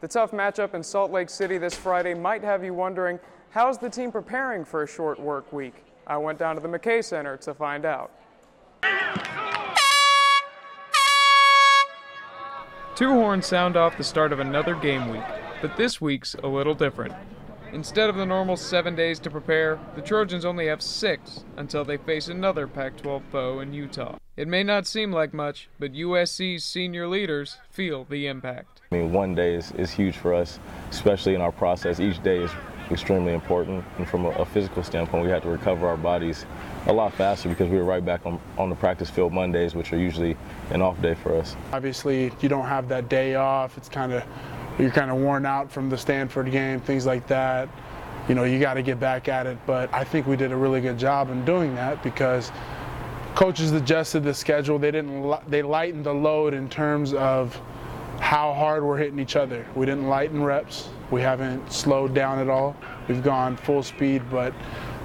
The tough matchup in Salt Lake City this Friday might have you wondering, how's the team preparing for a short work week? I went down to the McKay Center to find out. Two horns sound off the start of another game week, but this week's a little different. Instead of the normal 7 days to prepare, the Trojans only have 6 until they face another Pac-12 foe in Utah. It may not seem like much, but USC's senior leaders feel the impact. I mean, 1 day is huge for us, especially in our process. Each day is extremely important, and from a physical standpoint, we had to recover our bodies a lot faster because we were right back on the practice field Mondays, which are usually an off day for us. Obviously, you don't have that day off. You're kind of worn out from the Stanford game, things like that. You know, you got to get back at it, but I think we did a really good job in doing that because coaches adjusted the schedule. They lightened the load in terms of how hard we're hitting each other. We didn't lighten reps. We haven't slowed down at all. We've gone full speed, but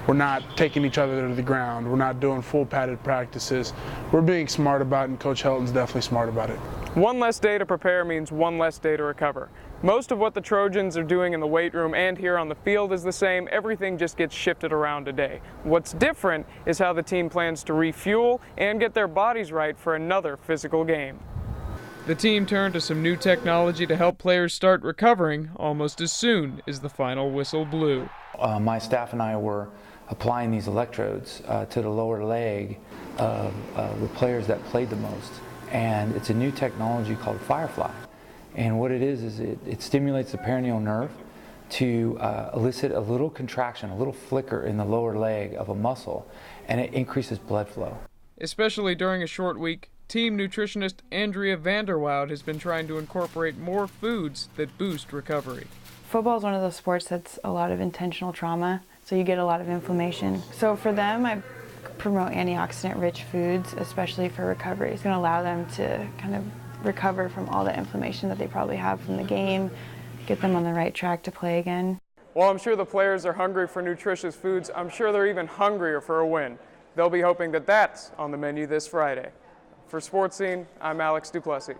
we're not taking each other to the ground. We're not doing full padded practices. We're being smart about it, and Coach Helton's definitely smart about it. One less day to prepare means one less day to recover. Most of what the Trojans are doing in the weight room and here on the field is the same. Everything just gets shifted around a day. What's different is how the team plans to refuel and get their bodies right for another physical game. The team turned to some new technology to help players start recovering almost as soon as the final whistle blew. My staff and I were applying these electrodes to the lower leg of the players that played the most. And it's a new technology called Firefly. And what it is it stimulates the perineal nerve to elicit a little contraction, a little flicker in the lower leg of a muscle, and it increases blood flow. Especially during a short week, team nutritionist Andrea Vanderwoud has been trying to incorporate more foods that boost recovery. Football is one of those sports that's a lot of intentional trauma, so you get a lot of inflammation. So for them, I promote antioxidant-rich foods, especially for recovery. It's going to allow them to kind of recover from all the inflammation that they probably have from the game, get them on the right track to play again. While I'm sure the players are hungry for nutritious foods, I'm sure they're even hungrier for a win. They'll be hoping that that's on the menu this Friday. For Sports Scene, I'm Alex Duplessis.